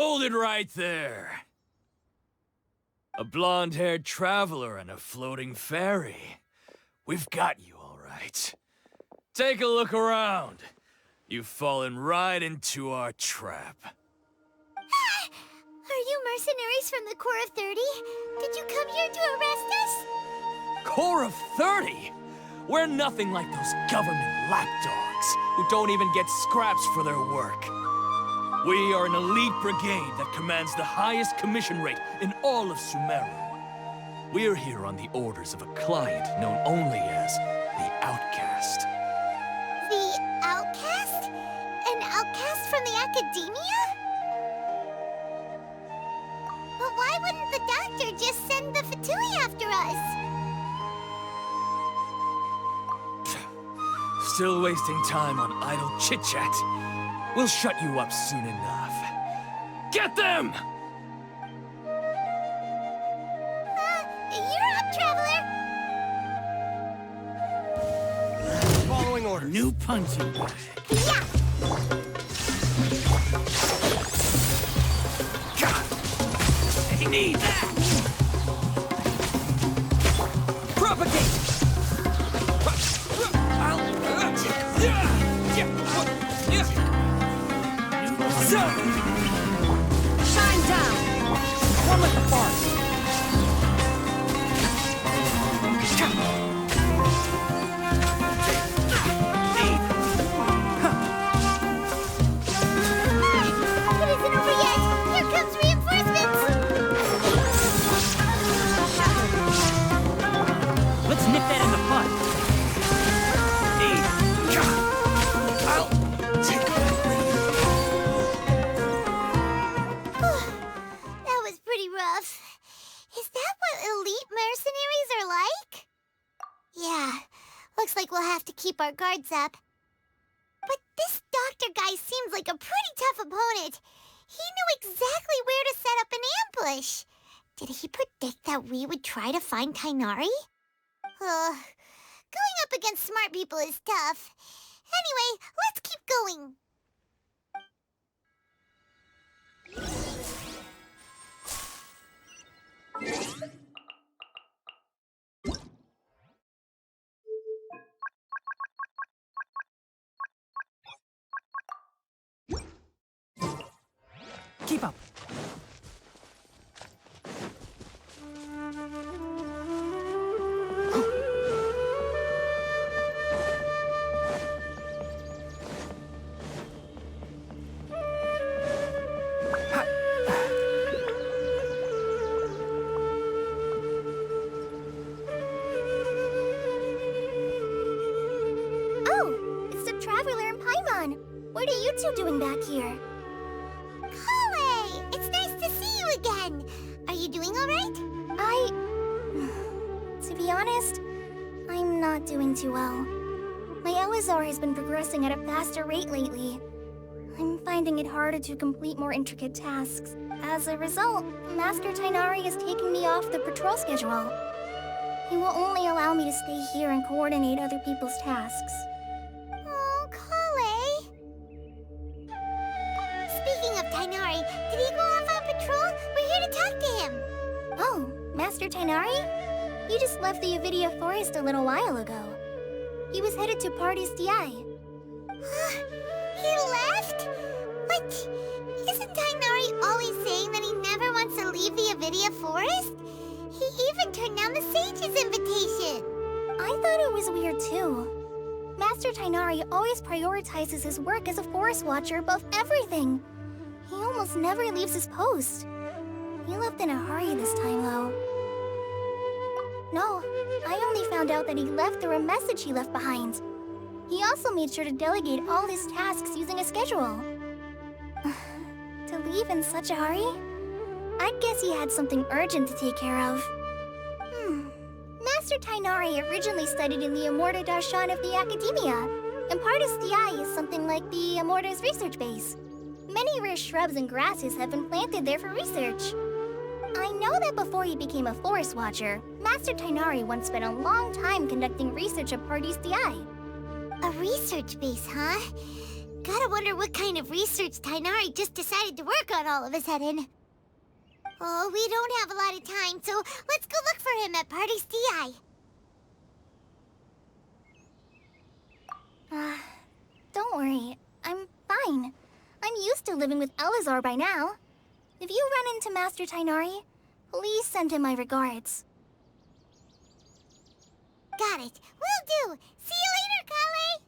Hold it right there. A blonde-haired traveler and a floating fairy. We've got you, all right. Take a look around. You've fallen right into our trap. Are you mercenaries from the Corps of 30? Did you come here to arrest us? Corps of 30? We're nothing like those government lapdogs who don't even get scraps for their work. We are an elite brigade that commands the highest commission rate in all of Sumeru. We're here on the orders of a client known only as the Outcast. The Outcast? An outcast from the Academia? But why wouldn't the doctor just send the Fatui after us? Still wasting time on idle chit-chat. We'll shut you up soon enough. Get them! You're up, Traveler! Following orders. New punching bag. Yeah! God! They need that! Propagate! Shine down! One with the force! It isn't over yet! Here comes reinforcements! Let's nip that in the bud. That was pretty rough. Is that what elite mercenaries are like? Yeah, looks like we'll have to keep our guards up. But this doctor guy seems like a pretty tough opponent. He knew exactly where to set up an ambush. Did he predict that we would try to find Tainari? Going up against smart people is tough. Anyway, let's keep going. Keep up. Oh, it's the Traveler and Paimon. What are you two doing back here? Kale! It's nice to see you again. Are you doing all right? To be honest, I'm not doing too well. My Elazar has been progressing at a faster rate lately. I'm finding it harder to complete more intricate tasks. As a result, Master Tainari is taking me off the patrol schedule. He will only allow me to stay here and coordinate other people's tasks. Oh, Kale! Speaking of Tainari, did he go off on patrol? We're here to talk to him. Oh, Master Tainari? He just left the Avidia Forest a little while ago. He was headed to Party's DI. He left? What? Isn't Tainari always saying that he never wants to leave the Avidia Forest? He even turned down the Sage's invitation. I thought it was weird too. Master Tainari always prioritizes his work as a forest watcher above everything. He almost never leaves his post. He left in a hurry this time, though. No, I only found out that he left through a message he left behind. He also made sure to delegate all his tasks using a schedule. To leave in such a hurry? I'd guess he had something urgent to take care of. Master Tainari originally studied in the Immorta Darshan of the Academia, and Partis DI is something like the Immorta's research base. Many rare shrubs and grasses have been planted there for research. I know that before he became a forest watcher, Master Tainari once spent a long time conducting research at Party's DI. A research base, huh? Gotta wonder what kind of research Tainari just decided to work on all of a sudden. Oh, we don't have a lot of time, so let's go look for him at Party's DI. Don't worry. I'm fine. I'm used to living with Elazar by now. If you run into Master Tainari, please send him my regards. Got it. Will do. See you later, Kale.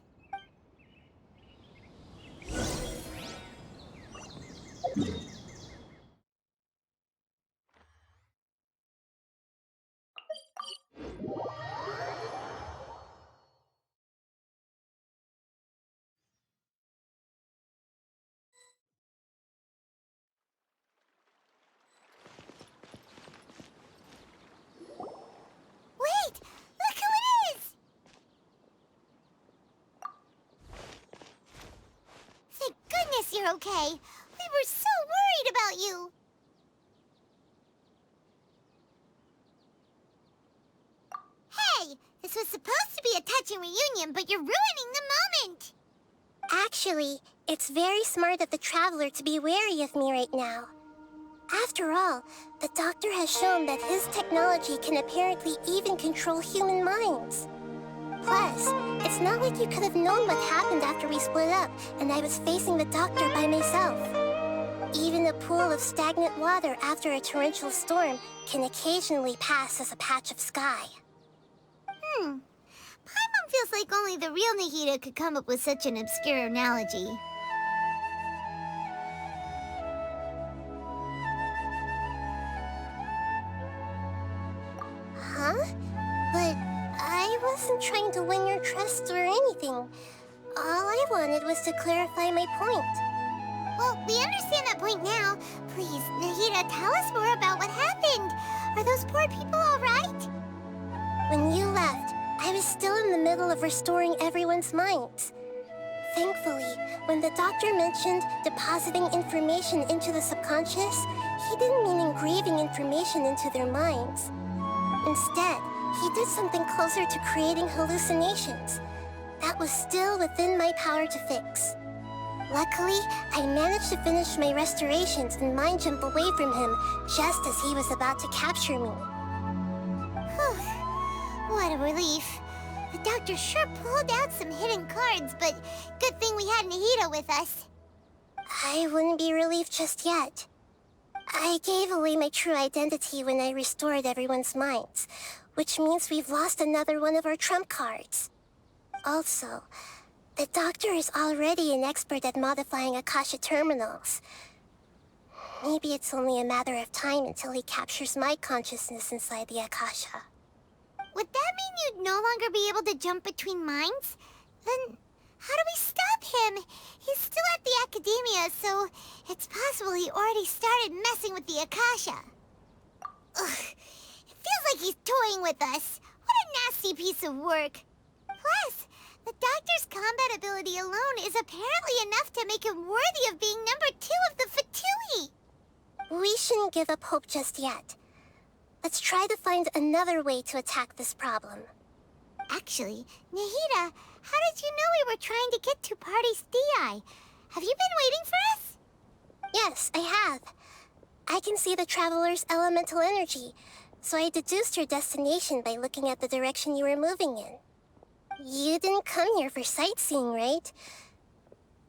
Wait! Look who it is! Thank goodness you're okay. We were so worried about you. Hey! This was supposed to be a touching reunion, but you're ruining the moment! Actually, it's very smart of the Traveler to be wary of me right now. After all, the Doctor has shown that his technology can apparently even control human minds. Plus, it's not like you could have known what happened after we split up and I was facing the Doctor by myself. Even a pool of stagnant water after a torrential storm can occasionally pass as a patch of sky. Paimon feels like only the real Nahida could come up with such an obscure analogy. Huh? But I wasn't trying to win your trust or anything. All I wanted was to clarify my point. Well, we understand that point now. Please, Nahida, tell us more about what happened. Are those poor people all right? When you left, I was still in the middle of restoring everyone's minds. Thankfully, when the Doctor mentioned depositing information into the subconscious, he didn't mean engraving information into their minds. Instead, he did something closer to creating hallucinations. That was still within my power to fix. Luckily, I managed to finish my restorations and mind jump away from him just as he was about to capture me. What a relief. The Doctor sure pulled out some hidden cards, but good thing we had Nahida with us. I wouldn't be relieved just yet. I gave away my true identity when I restored everyone's minds, which means we've lost another one of our trump cards. Also, the Doctor is already an expert at modifying Akasha terminals. Maybe it's only a matter of time until he captures my consciousness inside the Akasha. Would that mean you'd no longer be able to jump between minds? Then how do we stop him? He's still at the Academia, so it's possible he already started messing with the Akasha. Ugh, it feels like he's toying with us. What a nasty piece of work. Plus, the Doctor's combat ability alone is apparently enough to make him worthy of being number 2 of the Fatui. We shouldn't give up hope just yet. Let's try to find another way to attack this problem. Actually, Nahida, how did you know we were trying to get to Party's DI? Have you been waiting for us? Yes, I have. I can see the Traveler's elemental energy, so I deduced your destination by looking at the direction you were moving in. You didn't come here for sightseeing, right?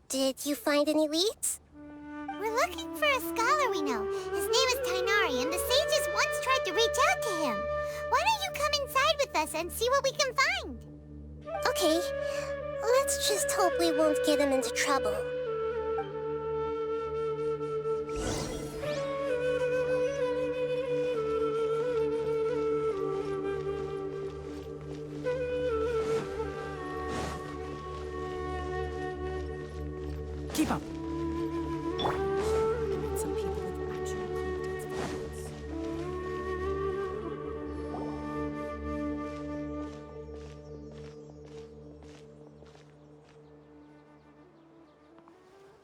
Did you find any leads? We're looking for a scholar we know. His name is Tainari, and the sages once tried to reach out to him. Why don't you come inside with us and see what we can find? Okay, let's just hope we won't get him into trouble. Keep up. Some people with actual contacts problems.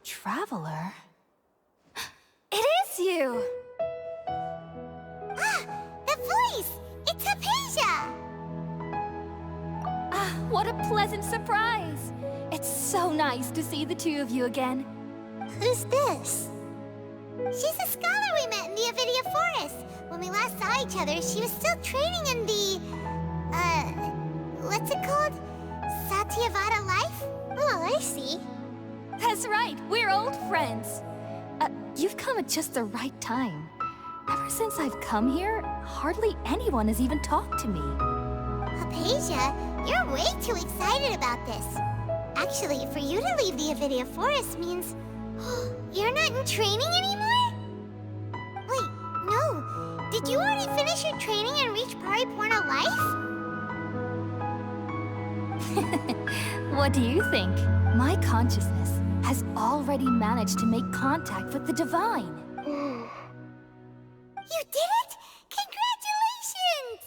Traveler? It is you! Ah, the voice! It's Hypatia! Ah, what a pleasant surprise! It It's so nice to see the two of you again. Who's this? She's a scholar we met in the Avidia Forest. When we last saw each other, she was still training in the... what's it called? Satyavada life? Oh, I see. That's right, we're old friends. You've come at just the right time. Ever since I've come here, hardly anyone has even talked to me. Hypatia, you're way too excited about this. Actually, for you to leave the Avidia Forest means... you're not in training anymore? Wait, no. Did you already finish your training and reach Paripurna life? What do you think? My consciousness has already managed to make contact with the divine. You did it! Congratulations!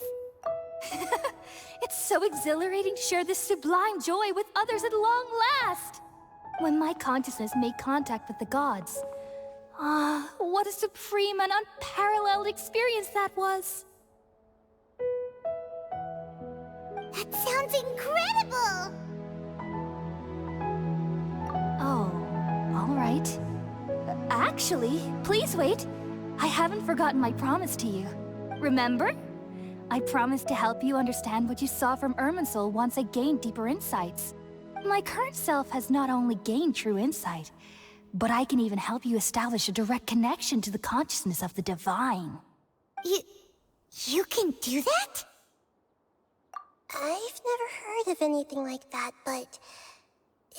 It's so exhilarating to share this sublime joy with others at long last! When my consciousness made contact with the gods. What a supreme and unparalleled experience that was! That sounds incredible! Oh, all right. Actually, please wait. I haven't forgotten my promise to you. Remember? I promised to help you understand what you saw from Irminsul once I gained deeper insights. My current self has not only gained true insight, but I can even help you establish a direct connection to the consciousness of the divine. You can do that? I've never heard of anything like that, but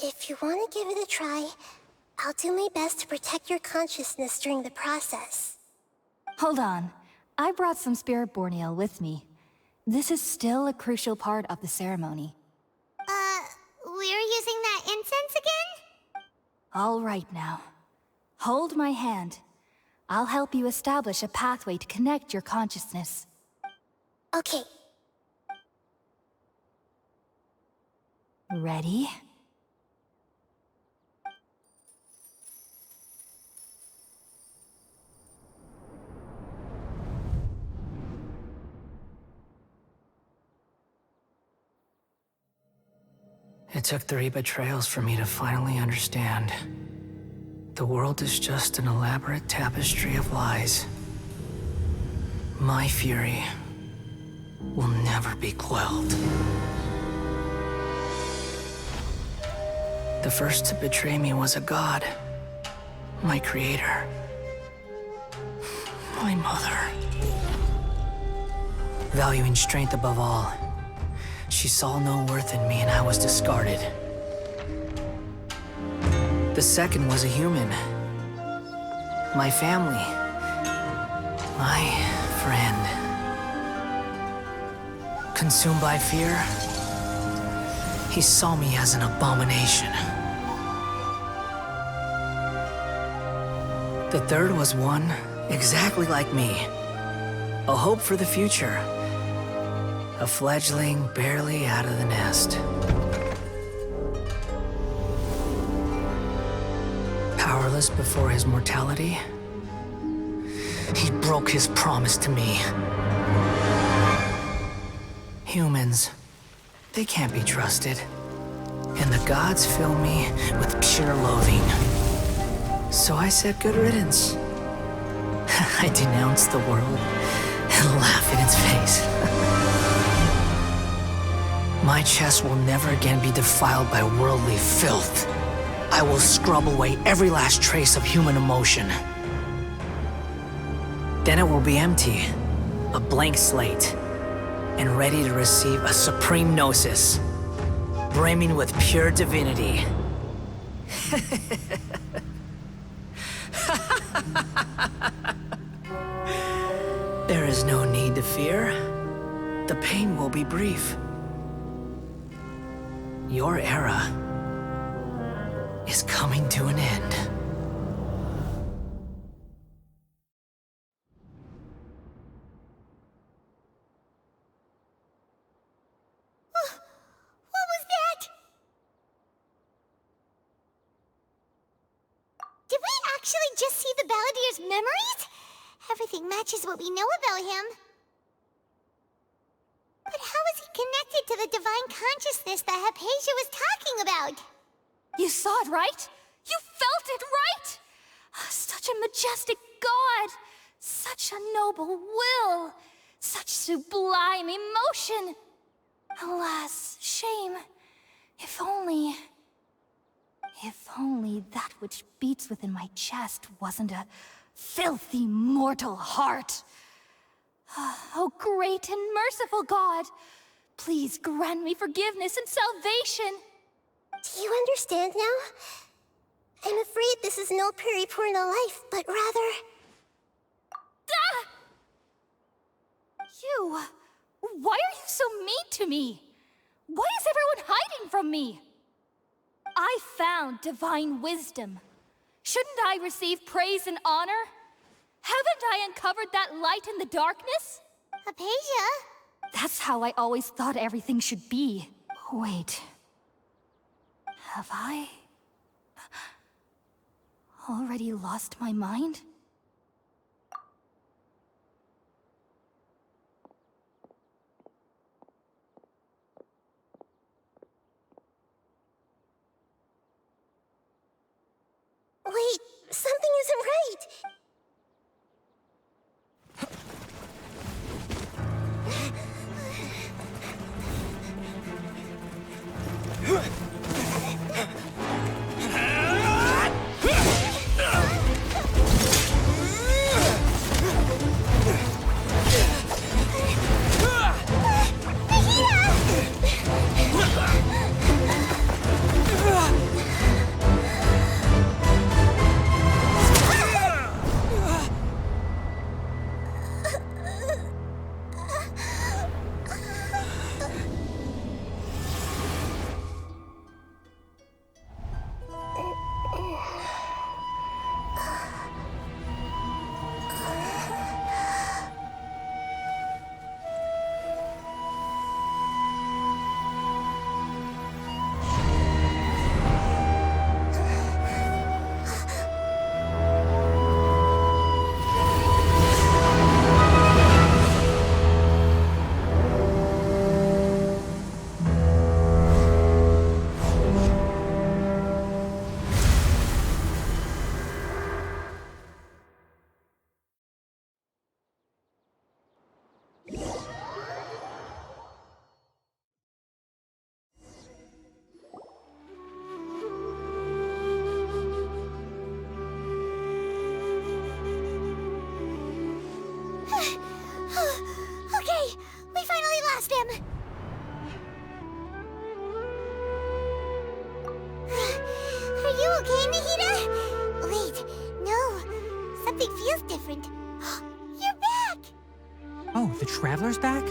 if you want to give it a try, I'll do my best to protect your consciousness during the process. Hold on. I brought some spirit borneal with me. This is still a crucial part of the ceremony. We're using that incense again? All right now. Hold my hand. I'll help you establish a pathway to connect your consciousness. Okay. Ready? It took 3 betrayals for me to finally understand. The world is just an elaborate tapestry of lies. My fury will never be quelled. The first to betray me was a god. My creator. My mother. Valuing strength above all, she saw no worth in me and I was discarded. The second was a human. My family. My friend. Consumed by fear, he saw me as an abomination. The third was one exactly like me. A hope for the future. A fledgling barely out of the nest. Powerless before his mortality, he broke his promise to me. Humans, they can't be trusted. And the gods fill me with pure loathing. So I said good riddance. I denounced the world and laugh in its face. My chest will never again be defiled by worldly filth. I will scrub away every last trace of human emotion. Then it will be empty, a blank slate, and ready to receive a supreme gnosis, brimming with pure divinity. There is no need to fear. The pain will be brief. Your era is coming to an end. What was that? Did we actually just see the Balladier's memories? Everything matches what we know about him. But how is he connected to the divine consciousness that Hypatia was talking about? You saw it, right? You felt it, right? Such a majestic god! Such a noble will! Such sublime emotion! Alas, shame. If only that which beats within my chest wasn't a filthy mortal heart. Oh, great and merciful God, please grant me forgiveness and salvation. Do you understand now? I'm afraid this is no periporno life, but rather... Ah! You... Why are you so mean to me? Why is everyone hiding from me? I found divine wisdom. Shouldn't I receive praise and honor? Haven't I uncovered that light in the darkness? Hypatia? That's how I always thought everything should be. Wait. Have I... already lost my mind? Wait, something isn't right. Okay, we finally lost him. Are you okay, Nahida? Wait, no. Something feels different. You're back! Oh, the Traveler's back?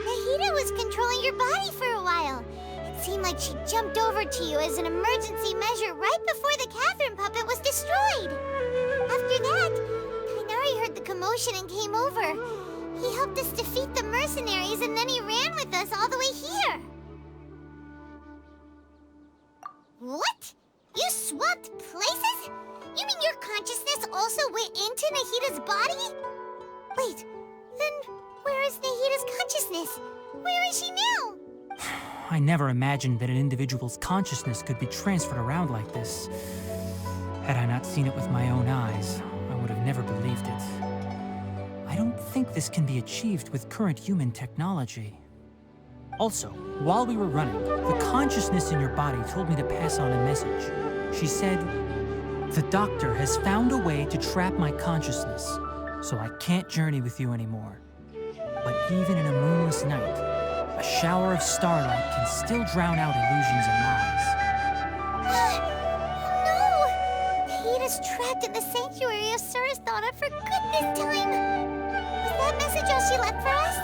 Nahida was controlling your body for a while. It seemed like she jumped over to you as an emergency measure right before the Catherine puppet was destroyed. After that, Tainari heard the commotion and came over. He helped us defeat the mercenaries and then he ran with us all the way here. What? You swapped places? You mean your consciousness also went into Nahida's body? Wait, then where is Nahida's consciousness? Where is she now? I never imagined that an individual's consciousness could be transferred around like this. Had I not seen it with my own eyes, I would have never believed it. I don't think this can be achieved with current human technology. Also, while we were running, the consciousness in your body told me to pass on a message. She said, "The doctor has found a way to trap my consciousness, so I can't journey with you anymore. But even in a moonless night, a shower of starlight can still drown out illusions and lies." No! Nahida's trapped in the sanctuary of Surazthana for goodness time! Was that message all she left for us?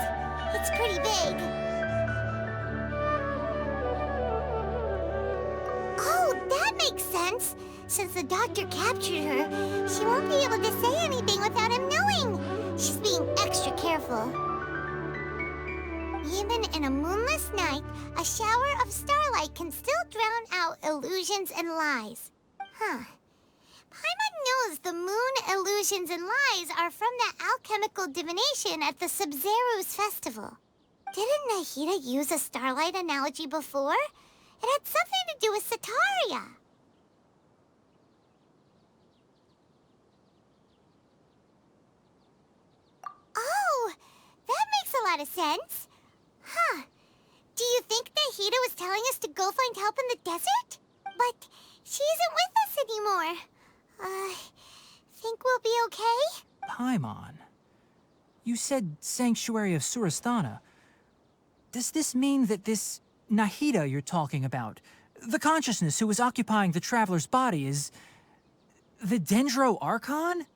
It's pretty vague. Oh, that makes sense! Since the doctor captured her, she won't be able to say anything without him knowing! She's being extra careful. Even in a moonless night, a shower of starlight can still drown out illusions and lies. Huh. Paimon knows the moon illusions and lies are from the alchemical divination at the Sub-Zero's festival. Didn't Nahida use a starlight analogy before? It had something to do with Sataria. Oh, that makes a lot of sense. Huh. Do you think Nahida was telling us to go find help in the desert? But she isn't with us anymore. Think we'll be okay? Paimon, you said Sanctuary of Surasthana. Does this mean that this Nahida you're talking about, the consciousness who was occupying the traveler's body, is the Dendro Archon?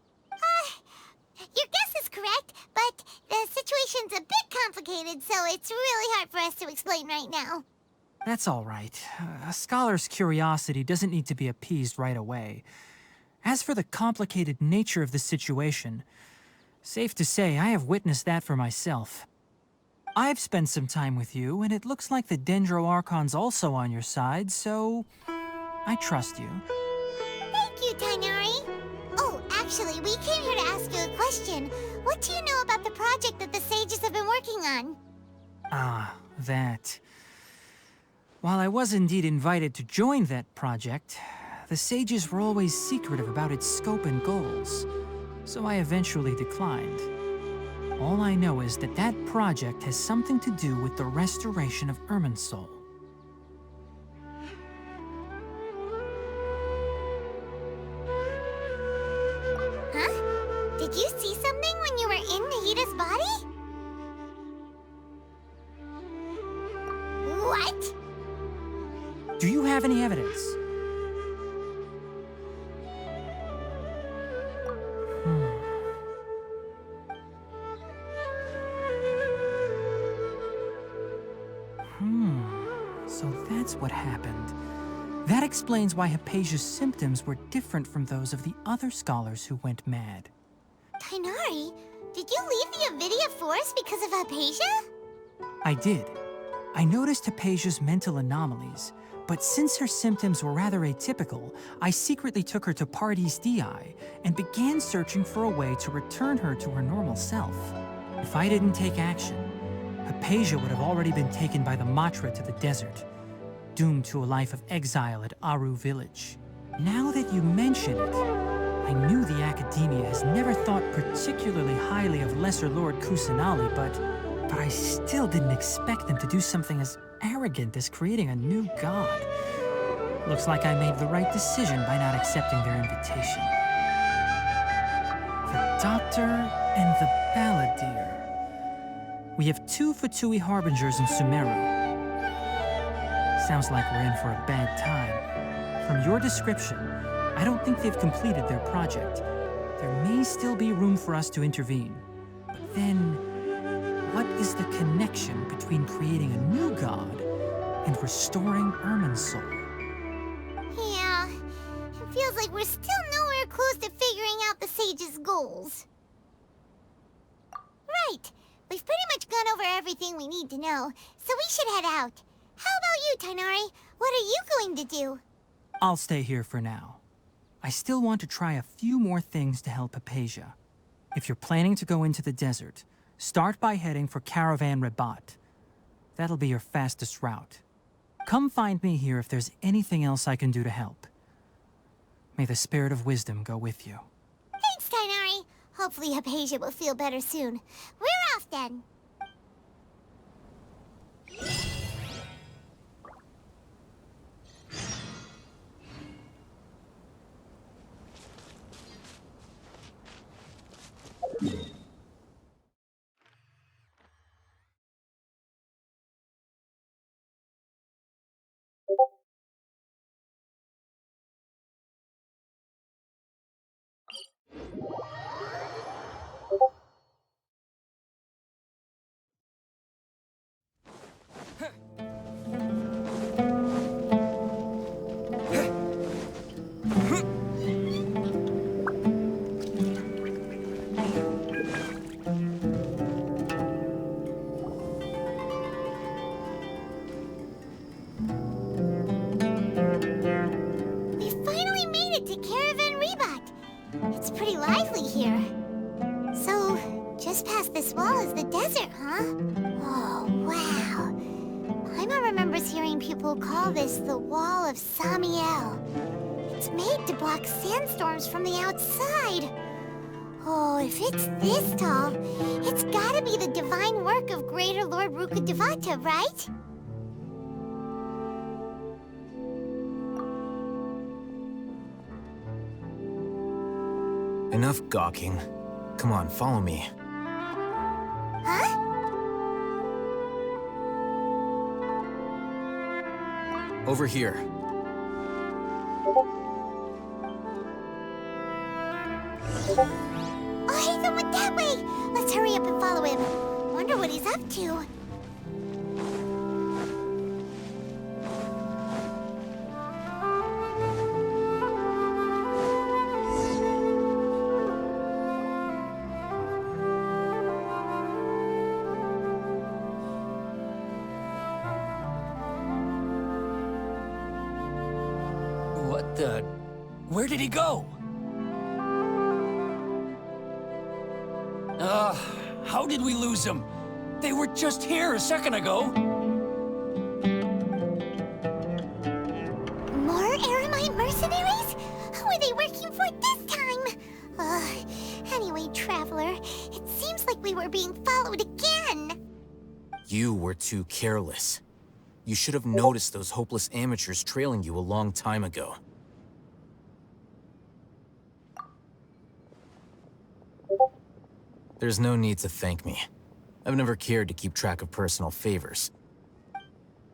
Your guess is correct, but the situation's a bit complicated, so it's really hard for us to explain right now. That's all right. A scholar's curiosity doesn't need to be appeased right away. As for the complicated nature of the situation, safe to say I have witnessed that for myself. I've spent some time with you, and it looks like the Dendro Archon's also on your side, so I trust you. Thank you, Tainari. Oh, actually, we came here to ask you a question. What do you know about the project that the sages have been working on? Ah, that. While I was indeed invited to join that project, the sages were always secretive about its scope and goals, so I eventually declined. All I know is that that project has something to do with the restoration of Irminsul. Huh? Did you see something when you were in Nahida's body? What? Do you have any evidence? So that's what happened. That explains why Hypatia's symptoms were different from those of the other scholars who went mad. Tainari, did you leave the Avidia Forest because of Hypatia? I did. I noticed Hypatia's mental anomalies, but since her symptoms were rather atypical, I secretly took her to Pardis Dii and began searching for a way to return her to her normal self. If I didn't take action, Hypatia would have already been taken by the Matra to the desert, doomed to a life of exile at Aru village. Now that you mention it, I knew the Academia has never thought particularly highly of Lesser Lord Kusanali, but I still didn't expect them to do something as arrogant as creating a new god. Looks like I made the right decision by not accepting their invitation. The Doctor and the Balladeer. We have 2 Fatui Harbingers in Sumeru. Sounds like we're in for a bad time. From your description, I don't think they've completed their project. There may still be room for us to intervene. But then, what is the connection between creating a new god and restoring Irminsul? Yeah, it feels like we're still nowhere close to figuring out the sage's goals. Right. We've pretty much gone over everything we need to know, so we should head out. How about you, Tainari? What are you going to do? I'll stay here for now. I still want to try a few more things to help Hypatia. If you're planning to go into the desert, start by heading for Caravan Rabat. That'll be your fastest route. Come find me here if there's anything else I can do to help. May the spirit of wisdom go with you. Thanks, Tainari. Hopefully Hypatia will feel better soon. We're off then. people call this the Wall of Samiel. It's made to block sandstorms from the outside. Oh, if it's this tall, it's gotta be the divine work of Greater Lord Rukkhadevata, right? Enough gawking. Come on, follow me. Huh? Over here. Oh, Hatham went that way! Let's hurry up and follow him. Wonder what he's up to. What the... Where did he go? How did we lose him? They were just here a second ago. More Aramite mercenaries? Who are they working for this time? Anyway, Traveler, it seems like we were being followed again. You were too careless. You should have noticed those hopeless amateurs trailing you a long time ago. There's no need to thank me. I've never cared to keep track of personal favors.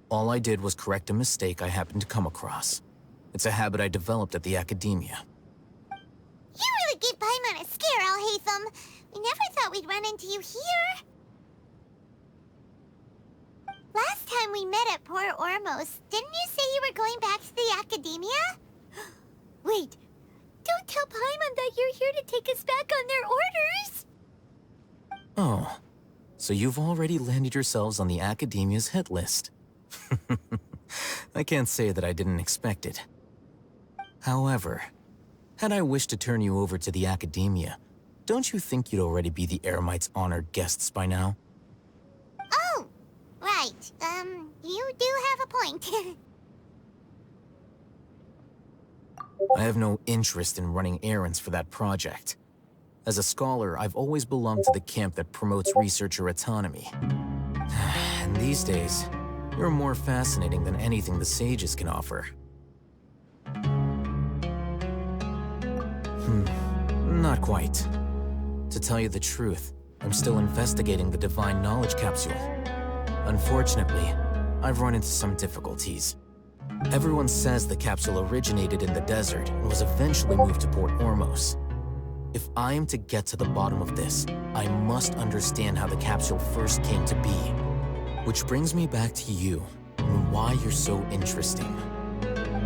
All I did was correct a mistake I happened to come across. It's a habit I developed at the Academia. You really gave Paimon a scare, Al-Hatham. We never thought we'd run into you here. Last time we met at Port Ormos, didn't you say you were going back to the Academia? Wait, don't tell Paimon that you're here to take us back on their orders! Oh, so you've already landed yourselves on the Academia's hit list. I can't say that I didn't expect it. However, had I wished to turn you over to the Academia, don't you think you'd already be the Eremites' honored guests by now? Oh, right. You do have a point. I have no interest in running errands for that project. As a scholar, I've always belonged to the camp that promotes researcher autonomy. And these days, you're more fascinating than anything the sages can offer. Not quite. To tell you the truth, I'm still investigating the Divine Knowledge Capsule. Unfortunately, I've run into some difficulties. Everyone says the capsule originated in the desert and was eventually moved to Port Ormos. If I am to get to the bottom of this, I must understand how the capsule first came to be. Which brings me back to you, and why you're so interesting.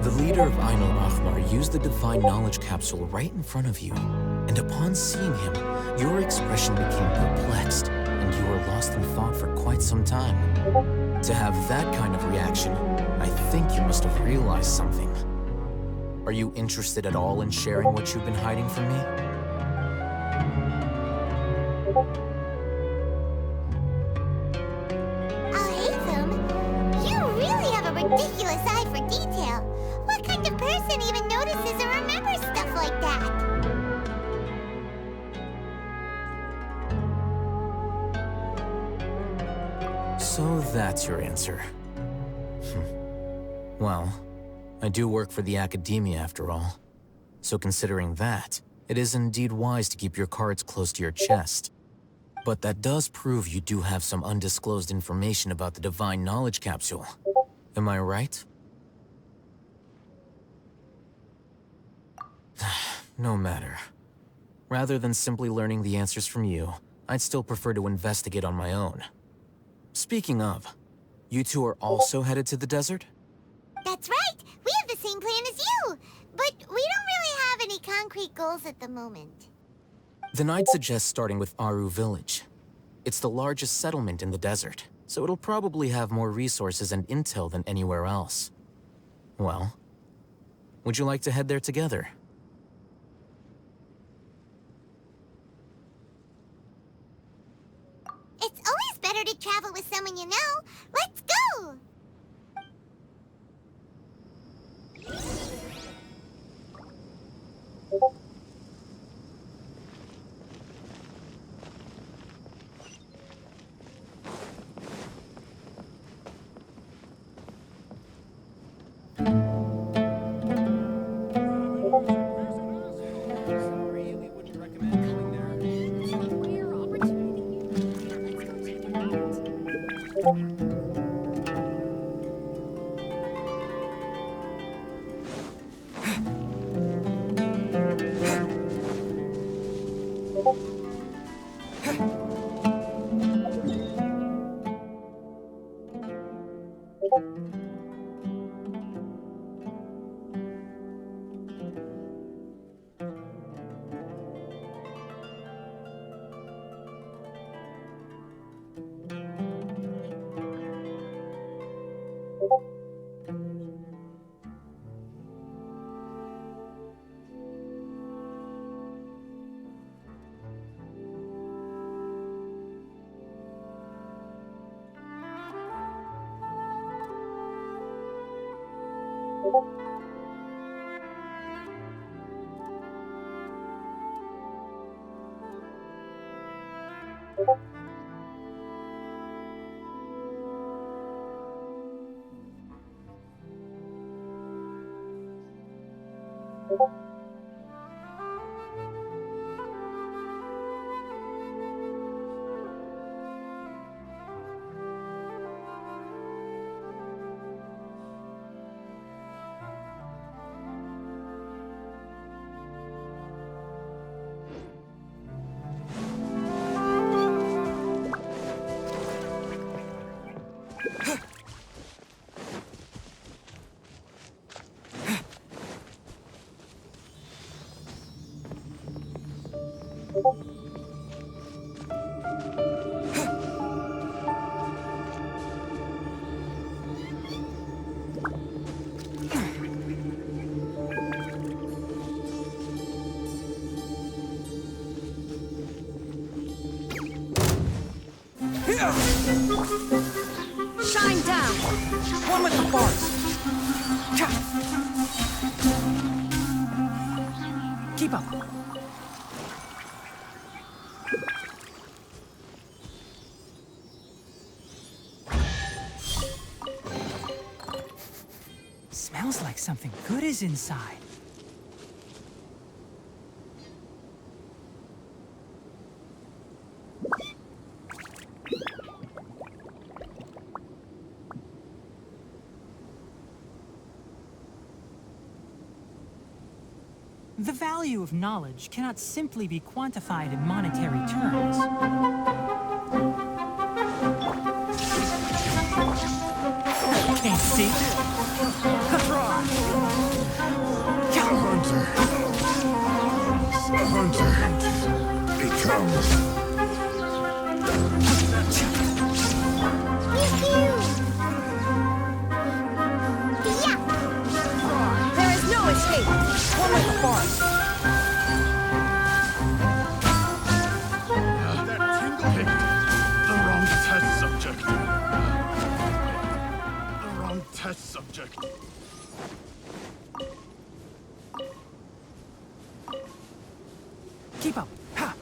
The leader of Ainul Ahmar used the Divine Knowledge Capsule right in front of you, and upon seeing him, your expression became perplexed, and you were lost in thought for quite some time. To have that kind of reaction, I think you must have realized something. Are you interested at all in sharing what you've been hiding from me? Al-Hatham, you really have a ridiculous eye for detail. What kind of person even notices or remembers stuff like that? So that's your answer. Well, I do work for the Academia after all. So considering that, it is indeed wise to keep your cards close to your chest. But that does prove you do have some undisclosed information about the Divine Knowledge Capsule. Am I right? No matter. Rather than simply learning the answers from you, I'd still prefer to investigate on my own. Speaking of, you two are also headed to the desert? That's right! We have the same plan as you! But we don't really have any concrete goals at the moment. Then I'd suggest starting with Aru Village. It's the largest settlement in the desert, so it'll probably have more resources and intel than anywhere else. Well, would you like to head there together? It's always better to travel with someone you know. Let's go! Shine down! One with the force! Keep up. Smells like something good is inside. The value of knowledge cannot simply be quantified in monetary terms. Can't see? A hunter becomes. There is no escape! One with the force! That tingle hit the wrong test subject. The wrong test subject. Keep up. Ha!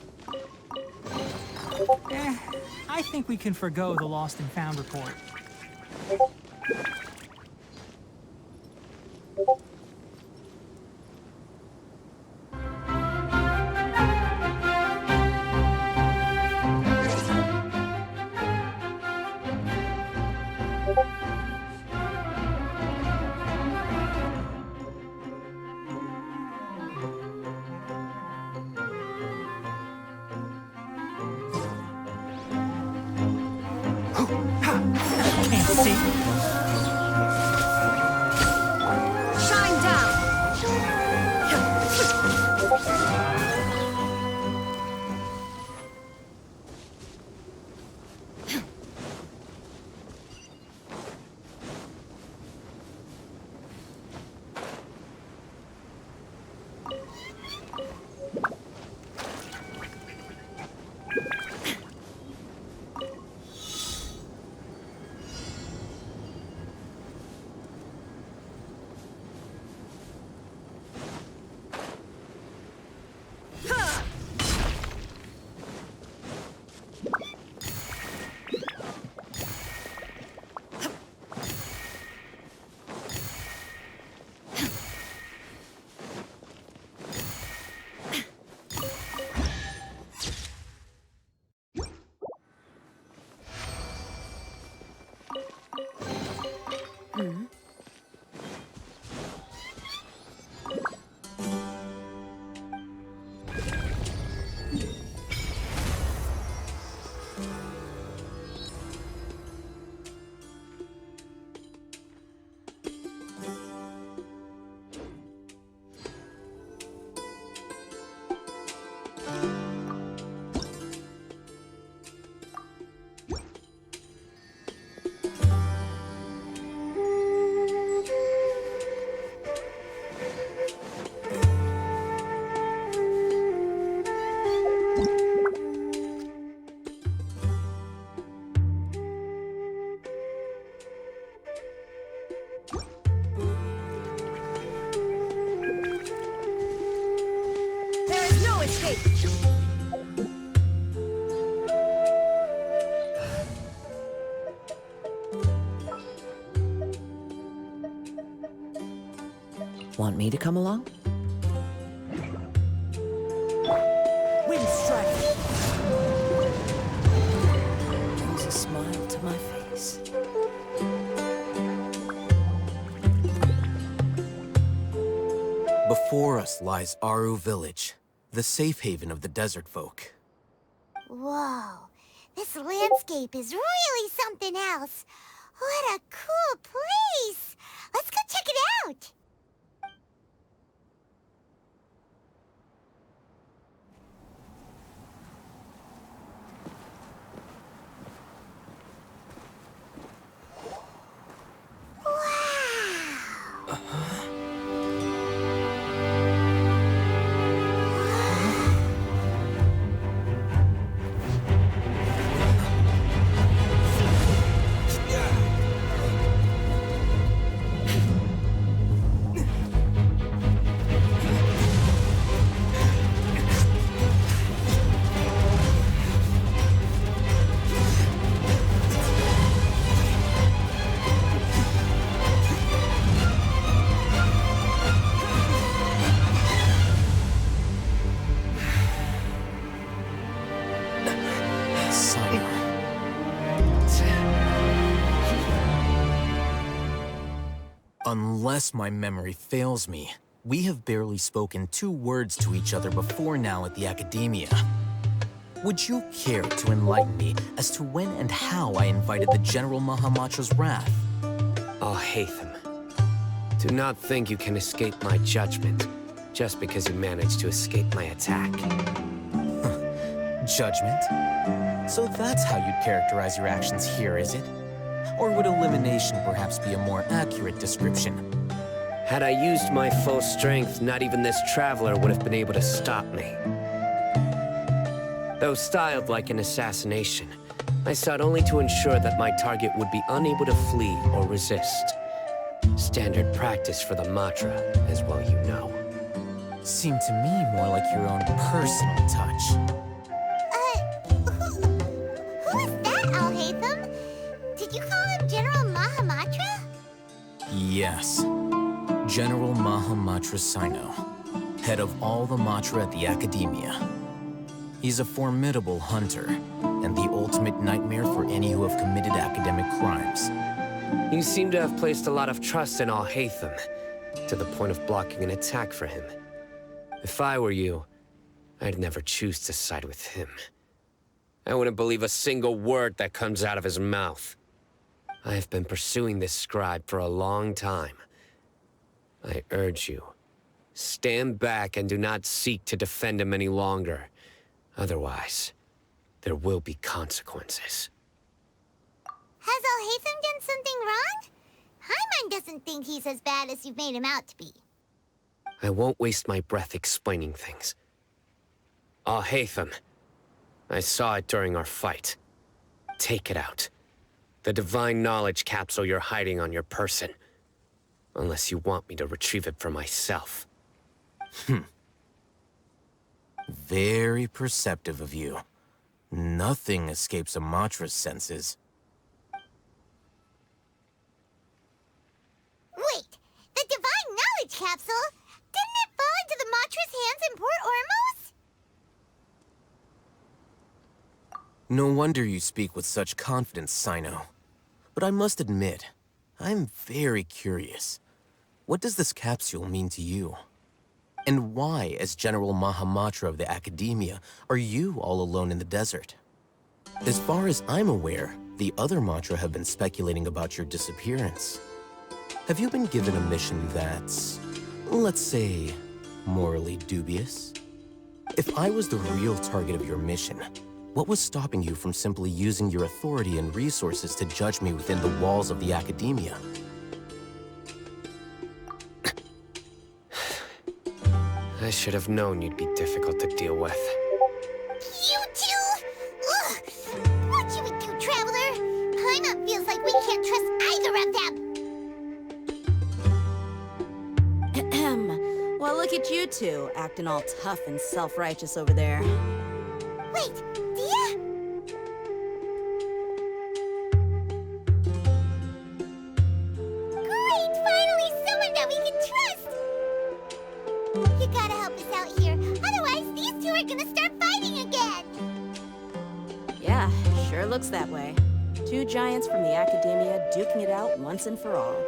I think we can forgo the lost and found report. escape. Want me to come along? Wind strike. Brings a smile to my face. Before us lies Aru Village, the safe haven of the desert folk. Whoa, this landscape is really something else. What a cool place! Let's go check it out! Unless my memory fails me, we have barely spoken 2 words to each other before now at the Academia. Would you care to enlighten me as to when and how I invited the General Mahamatra's wrath? Haytham, do not think you can escape my judgment just because you managed to escape my attack. Judgment? So that's how you'd characterize your actions here, is it? Or would elimination perhaps be a more accurate description? Had I used my full strength, not even this traveler would have been able to stop me. Though styled like an assassination, I sought only to ensure that my target would be unable to flee or resist. Standard practice for the Matra, as well you know. Seemed to me more like your own personal touch. Who is that, Al-Haytham? Did you call him General Mahamatra? Yes. General Mahamatra Sino, head of all the Matra at the Academia. He's a formidable hunter, and the ultimate nightmare for any who have committed academic crimes. You seem to have placed a lot of trust in Al-Haytham, to the point of blocking an attack for him. If I were you, I'd never choose to side with him. I wouldn't believe a single word that comes out of his mouth. I have been pursuing this scribe for a long time. I urge you, stand back and do not seek to defend him any longer. Otherwise, there will be consequences. Has Al-Haytham done something wrong? Hyman doesn't think he's as bad as you've made him out to be. I won't waste my breath explaining things. Al-Haytham, I saw it during our fight. Take it out. The divine knowledge capsule you're hiding on your person. Unless you want me to retrieve it for myself. Very perceptive of you. Nothing escapes a Matra's senses. Wait, the divine knowledge capsule? Didn't it fall into the Matra's hands in Port Ormos? No wonder you speak with such confidence, Sino. But I must admit, I'm very curious. What does this capsule mean to you? And why, as General Mahamatra of the Academia, are you all alone in the desert? As far as I'm aware, the other Matra have been speculating about your disappearance. Have you been given a mission that's, let's say, morally dubious? If I was the real target of your mission, what was stopping you from simply using your authority and resources to judge me within the walls of the Academia? I should have known you'd be difficult to deal with. You two? Ugh! What should we do, Traveler? Paimon feels like we can't trust either of them. Well, look at you two, acting all tough and self-righteous over there. Wait, Dia? Great! Finally, someone that we can trust! You gotta help us out here, otherwise these two are gonna start fighting again! Yeah, sure looks that way. Two giants from the academia duking it out once and for all.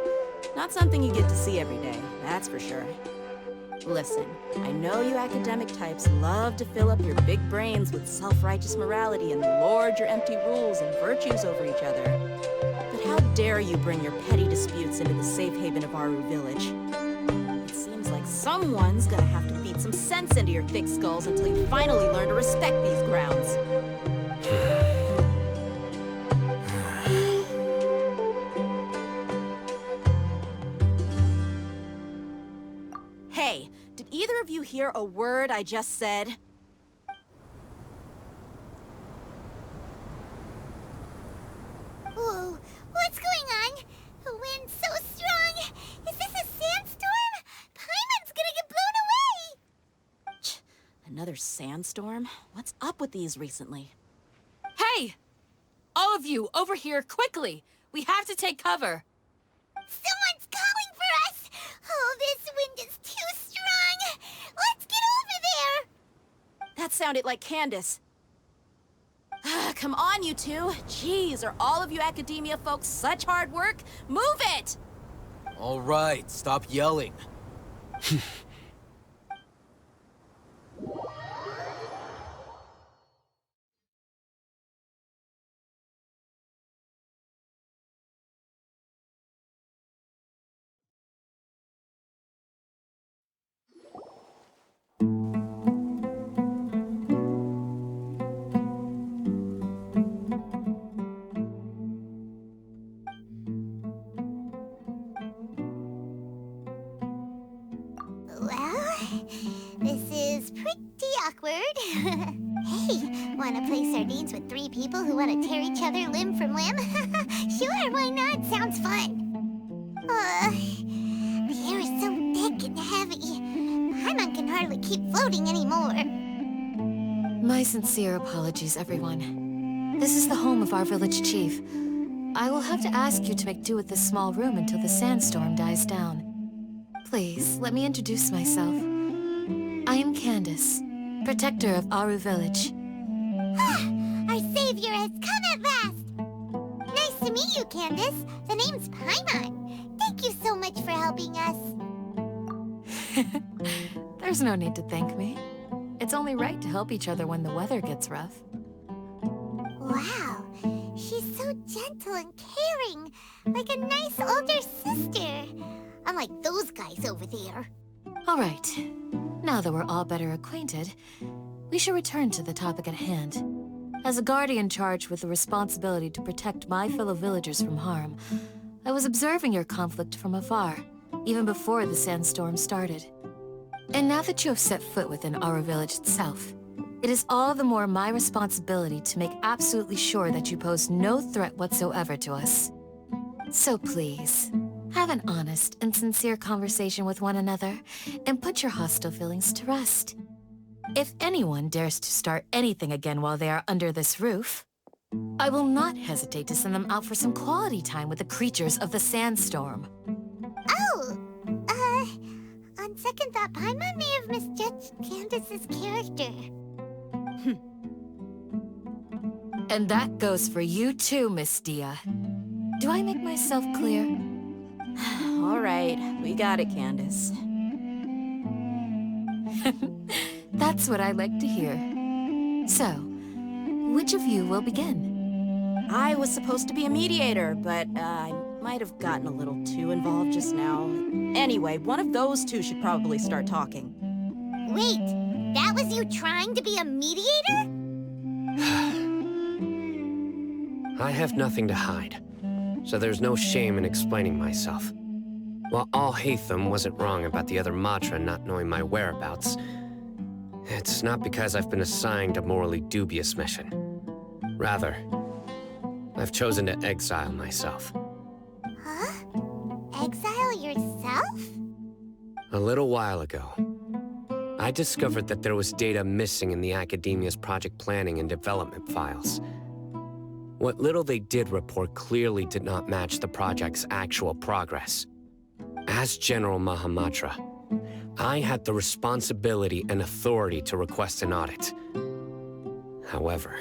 Not something you get to see every day, that's for sure. Listen, I know you academic types love to fill up your big brains with self-righteous morality and lord your empty rules and virtues over each other. But how dare you bring your petty disputes into the safe haven of Aru Village? It seems like someone's gonna have to beat some sense into your thick skulls until you finally learn to respect these grounds. Hey, did either of you hear a word I just said? Whoa, what's going on? The wind's so strong! Is this a sandstorm? Paimon's gonna get blown away! Another sandstorm? What's up with these recently? Hey! All of you, over here, quickly! We have to take cover! Someone's calling for us! Oh, this wind is too strong! Let's get over there! That sounded like Candace. Come on, you two. Jeez, are all of you academia folks such hard work? Move it! All right, stop yelling. Well, this is pretty awkward. Hey, wanna play sardines with three people who wanna tear each other limb from limb? Sure, why not? Sounds fun. The air is so thick and heavy. Paimon can hardly keep floating anymore. My sincere apologies, everyone. This is the home of our village chief. I will have to ask you to make do with this small room until the sandstorm dies down. Please, let me introduce myself. I am Candace, protector of Aru Village. Our savior has come at last! Nice to meet you, Candace. The name's Paimon. Thank you so much for helping us. There's no need to thank me. It's only right to help each other when the weather gets rough. Wow, she's so gentle and caring, like a nice older sister. Unlike those guys over there. All right. Now that we're all better acquainted, we should return to the topic at hand. As a guardian charged with the responsibility to protect my fellow villagers from harm, I was observing your conflict from afar, even before the sandstorm started. And now that you have set foot within our village itself, it is all the more my responsibility to make absolutely sure that you pose no threat whatsoever to us. So please, have an honest and sincere conversation with one another, and put your hostile feelings to rest. If anyone dares to start anything again while they are under this roof, I will not hesitate to send them out for some quality time with the creatures of the sandstorm. Oh, on second thought, Paimon may have misjudged Candace's character. And that goes for you too, Miss Dia. Do I make myself clear? All right, we got it, Candace. That's what I like to hear. So, which of you will begin? I was supposed to be a mediator, but I might have gotten a little too involved just now. Anyway, one of those two should probably start talking. Wait, that was you trying to be a mediator? I have nothing to hide, so there's no shame in explaining myself. While Alhaitham wasn't wrong about the other Matra not knowing my whereabouts, it's not because I've been assigned a morally dubious mission. Rather, I've chosen to exile myself. Huh? Exile yourself? A little while ago, I discovered that there was data missing in the Academia's project planning and development files. What little they did report clearly did not match the project's actual progress. As General Mahamatra, I had the responsibility and authority to request an audit. However,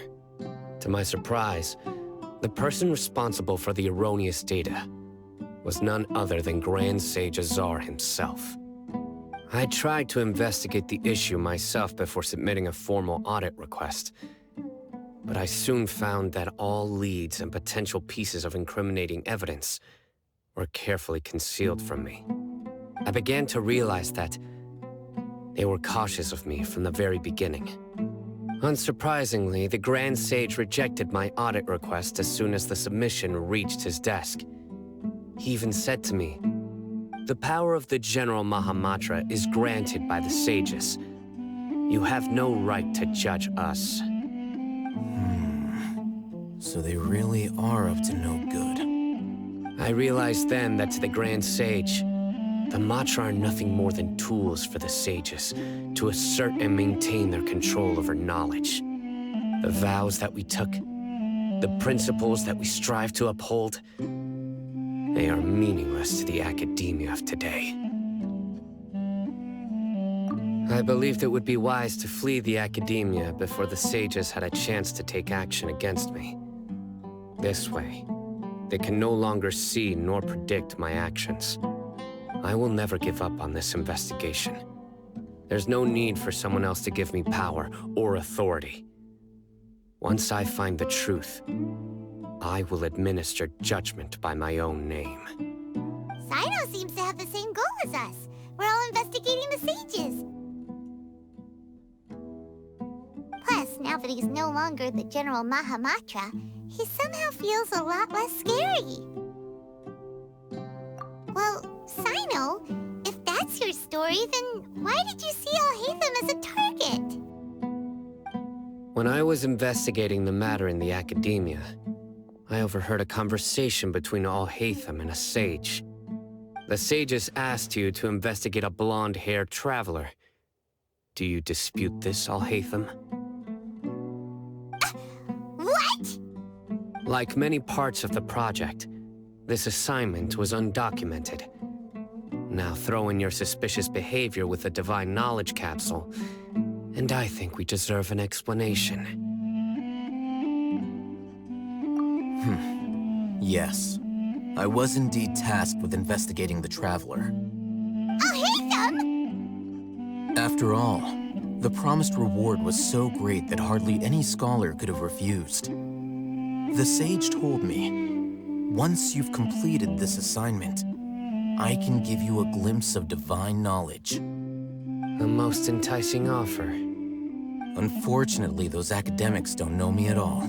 to my surprise, the person responsible for the erroneous data was none other than Grand Sage Azar himself. I tried to investigate the issue myself before submitting a formal audit request, but I soon found that all leads and potential pieces of incriminating evidence were carefully concealed from me. I began to realize that they were cautious of me from the very beginning. Unsurprisingly, the Grand Sage rejected my audit request as soon as the submission reached his desk. He even said to me, "The power of the General Mahamatra is granted by the sages. You have no right to judge us." So they really are up to no good. I realized then that to the Grand Sage, the Matra are nothing more than tools for the sages to assert and maintain their control over knowledge. The vows that we took, the principles that we strive to uphold, they are meaningless to the academia of today. I believed it would be wise to flee the academia before the sages had a chance to take action against me. This way, they can no longer see nor predict my actions. I will never give up on this investigation. There's no need for someone else to give me power or authority. Once I find the truth, I will administer judgment by my own name. Sino seems to have the same goal as us. We're all investigating the sages. Plus, now that he's no longer the General Mahamatra, he somehow feels a lot less scary. Well, Sino, if that's your story, then why did you see Alhaitham as a target? When I was investigating the matter in the academia, I overheard a conversation between Alhaitham and a sage. The sages asked you to investigate a blonde-haired traveler. Do you dispute this, Alhaitham? What? Like many parts of the project, this assignment was undocumented. Now throw in your suspicious behavior with the Divine Knowledge Capsule, and I think we deserve an explanation. Yes. I was indeed tasked with investigating the Traveler. Alhaitham! After all, the promised reward was so great that hardly any scholar could have refused. The sage told me, once you've completed this assignment, I can give you a glimpse of divine knowledge. A most enticing offer. Unfortunately, those academics don't know me at all.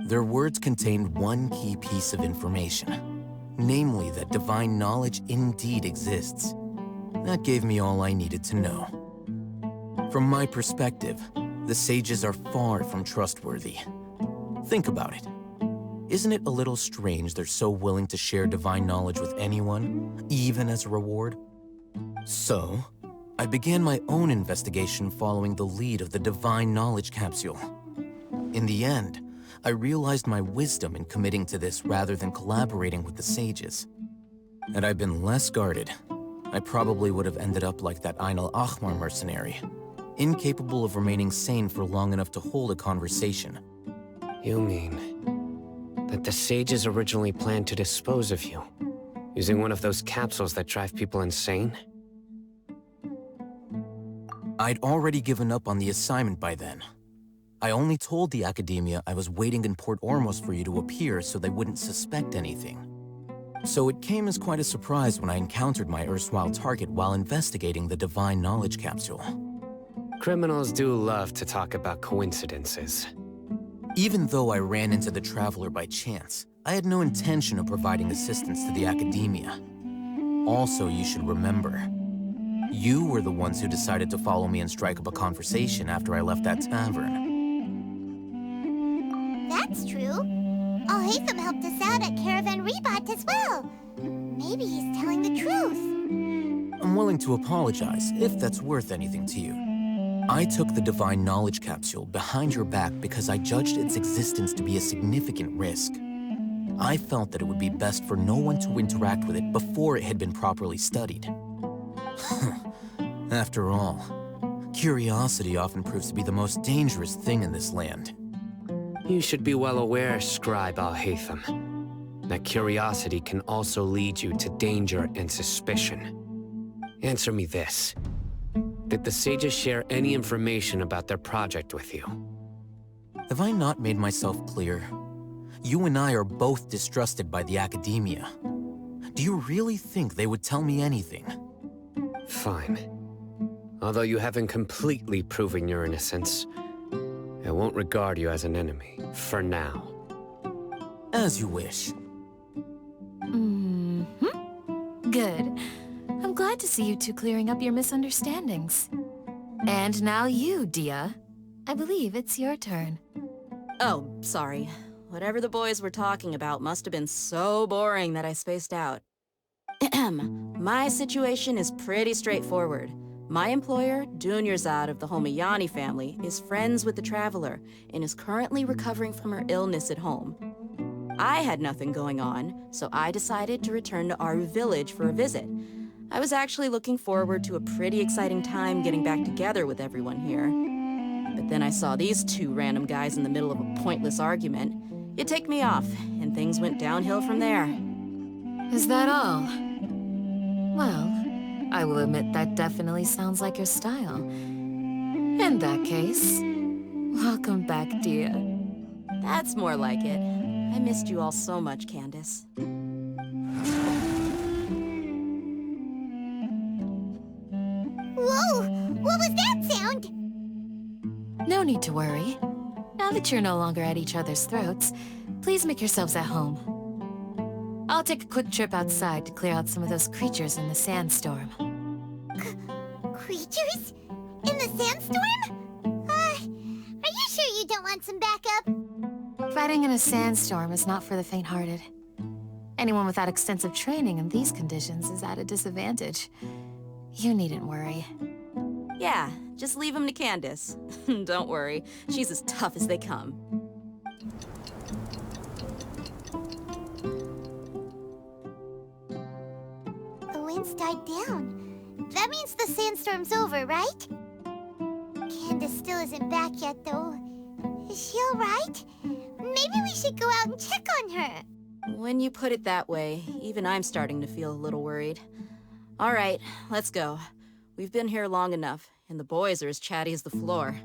Their words contained one key piece of information, namely that divine knowledge indeed exists. That gave me all I needed to know. From my perspective, the sages are far from trustworthy. Think about it. Isn't it a little strange they're so willing to share divine knowledge with anyone, even as a reward? So, I began my own investigation following the lead of the Divine Knowledge Capsule. In the end, I realized my wisdom in committing to this rather than collaborating with the sages. Had I been less guarded, I probably would have ended up like that Ain al-Ahmar mercenary, incapable of remaining sane for long enough to hold a conversation. You mean that the sages originally planned to dispose of you, using one of those capsules that drive people insane? I'd already given up on the assignment by then. I only told the Academia I was waiting in Port Ormos for you to appear so they wouldn't suspect anything. So it came as quite a surprise when I encountered my erstwhile target while investigating the Divine Knowledge Capsule. Criminals do love to talk about coincidences. Even though I ran into the Traveler by chance, I had no intention of providing assistance to the Academia. Also, you should remember, you were the ones who decided to follow me and strike up a conversation after I left that tavern. That's true. Alhaitham helped us out at Caravan Rebat as well. Maybe he's telling the truth. I'm willing willing to apologize, if that's worth anything to you. I took the Divine Knowledge Capsule behind your back because I judged its existence to be a significant risk. I felt that it would be best for no one to interact with it before it had been properly studied. After all, curiosity often proves to be the most dangerous thing in this land. You should be well aware, Scribe Al-Haytham, that curiosity can also lead you to danger and suspicion. Answer me this. Did the sages share any information about their project with you? Have I not made myself clear? You and I are both distrusted by the academia. Do you really think they would tell me anything? Fine. Although you haven't completely proven your innocence, I won't regard you as an enemy, for now. As you wish. Good. I'm glad to see you two clearing up your misunderstandings. And now you, Dia. I believe it's your turn. Oh, sorry. Whatever the boys were talking about must have been so boring that I spaced out. My situation is pretty straightforward. My employer, Dunyarzad of the Homayani family, is friends with the Traveler and is currently recovering from her illness at home. I had nothing going on, so I decided to return to Aru village for a visit. I was actually looking forward to a pretty exciting time getting back together with everyone here. But then I saw these two random guys in the middle of a pointless argument. It ticked me off, and things went downhill from there. Is that all? Well, I will admit that definitely sounds like your style. In that case, welcome back, Dia. That's more like it. I missed you all so much, Candace. Whoa! What was that sound? No need to worry. Now that you're no longer at each other's throats, please make yourselves at home. I'll take a quick trip outside to clear out some of those creatures in the sandstorm. Creatures? In the sandstorm? Are you sure you don't want some backup? Fighting in a sandstorm is not for the faint-hearted. Anyone without extensive training in these conditions is at a disadvantage. You needn't worry. Yeah, just leave him to Candace. Don't worry, she's as tough as they come. The wind's died down. That means the sandstorm's over, right? Candace still isn't back yet, though. Is she alright? Maybe we should go out and check on her. When you put it that way, even I'm starting to feel a little worried. All right, let's go. We've been here long enough, and the boys are as chatty as the floor.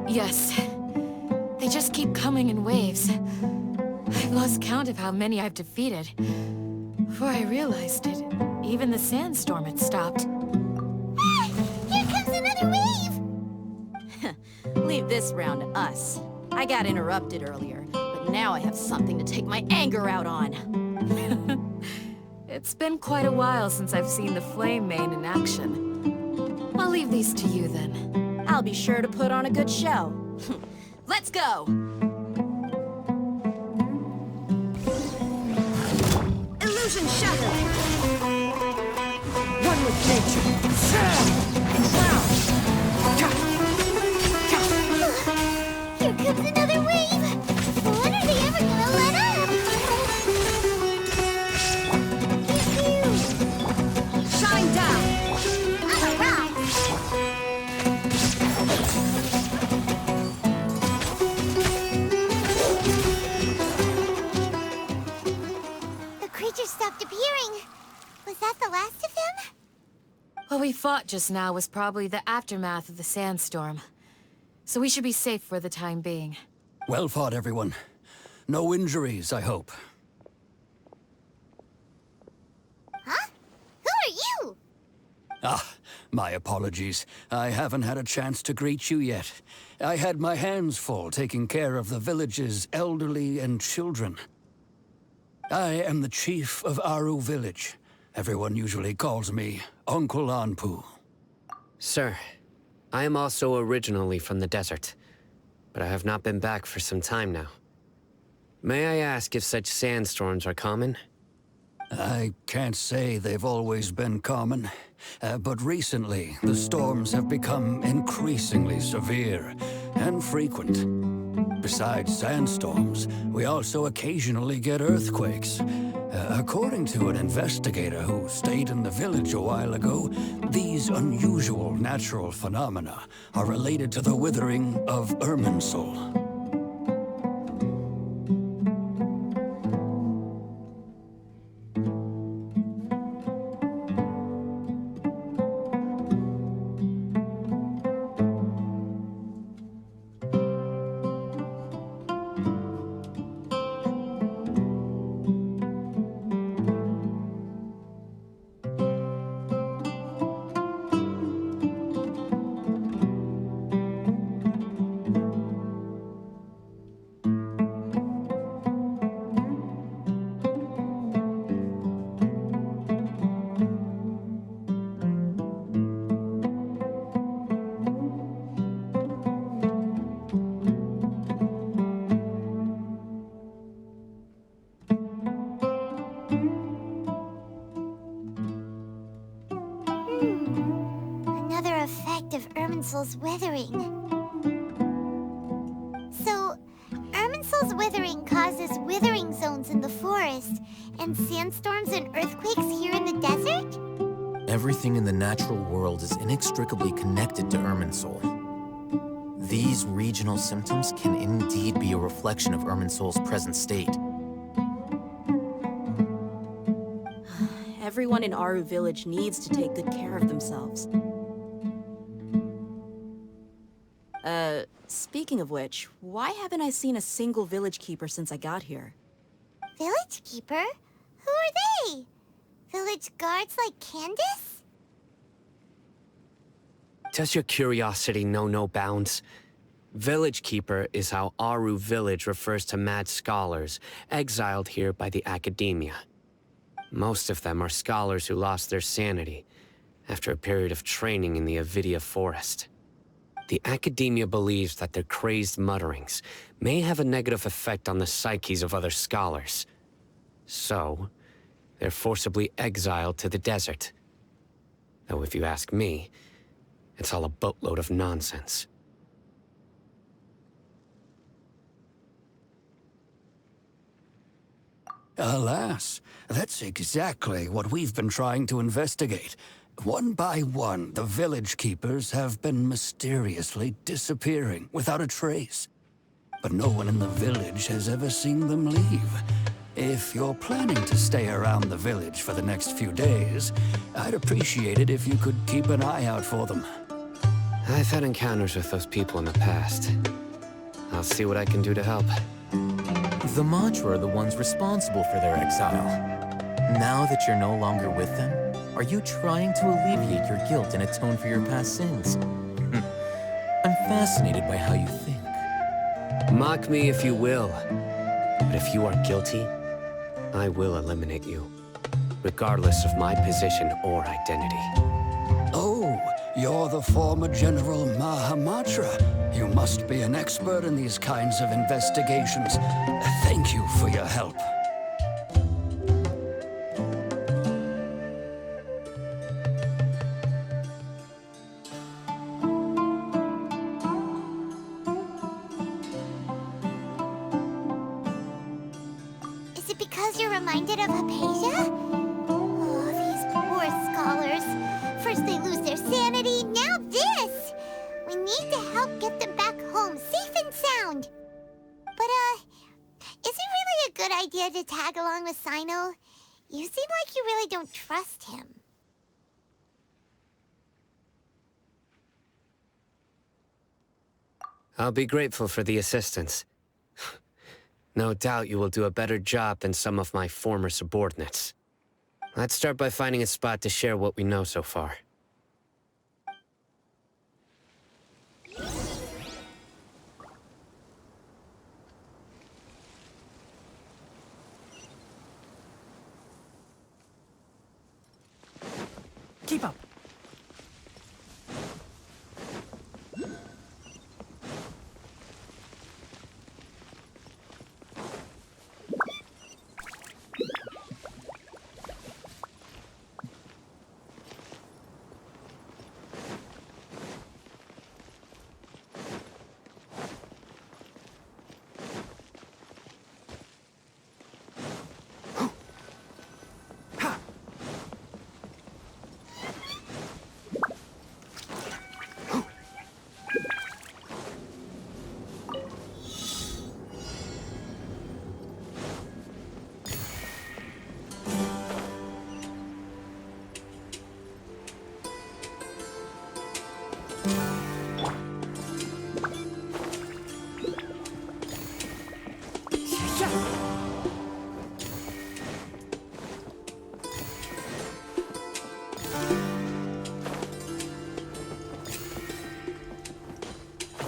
Yes. They just keep coming in waves. I've lost count of how many I've defeated. Before I realized it, even the sandstorm had stopped. Ah! Here comes another wave! Leave this round to us. I got interrupted earlier, but now I have something to take my anger out on. It's been quite a while since I've seen the Flame Mane in action. I'll leave these to you then. I'll be sure to put on a good show. Let's go! Illusion shattered! One with nature! Here comes another wave! When are they ever gonna let up? Shine down! I'm a rock! The creature stopped appearing. the last of them? What we fought just now was probably the aftermath of the sandstorm. So we should be safe for the time being. Well fought, everyone. No injuries, I hope. Huh? Who are you? Ah, my apologies. I haven't had a chance to greet you yet. I had my hands full taking care of the village's elderly and children. I am the chief of Aru Village. Everyone usually calls me Uncle Anpu. Sir, I am also originally from the desert, but I have not been back for some time now. May I ask if such sandstorms are common? I can't say they've always been common, but recently the storms have become increasingly severe and frequent. Besides sandstorms, we also occasionally get earthquakes. According to an investigator who stayed in the village a while ago, these unusual natural phenomena are related to the withering of Irminsul. Another effect of Irminsul's withering. So, Irminsul's withering causes withering zones in the forest, and sandstorms and earthquakes here in the desert? Everything in the natural world is inextricably connected to Irminsul. These regional symptoms can indeed be a reflection of Irminsul's present state. Everyone in Aru Village needs to take good care of themselves. Speaking of which, why haven't I seen a single village keeper since I got here? Village keeper? Who are they? Village guards like Candace? Does your curiosity know no bounds? Village Keeper is how Aru Village refers to mad scholars exiled here by the Academia. Most of them are scholars who lost their sanity after a period of training in the Avidia Forest. The Academia believes that their crazed mutterings may have a negative effect on the psyches of other scholars. So, they're forcibly exiled to the desert. Though if you ask me, it's all a boatload of nonsense. Alas, that's exactly what we've been trying to investigate. One by one, the village keepers have been mysteriously disappearing without a trace. But no one in the village has ever seen them leave. If you're planning to stay around the village for the next few days, I'd appreciate it if you could keep an eye out for them. I've had encounters with those people in the past. I'll see what I can do to help. The Mantra are the ones responsible for their exile. Now that you're no longer with them, are you trying to alleviate your guilt and atone for your past sins? I'm fascinated by how you think. Mock me if you will, but if you are guilty, I will eliminate you, regardless of my position or identity. Oh, you're the former General Mahamatra. You must be an expert in these kinds of investigations. Thank you for your help. Is it because you're reminded of Hypatia? Oh, these poor scholars. First they lose their sanity, now this! We need to help get them back home, safe and sound. But, is it really a good idea to tag along with Sino? You seem like you really don't trust him. I'll be grateful for the assistance. No doubt you will do a better job than some of my former subordinates. Let's start by finding a spot to share what we know so far. Keep up.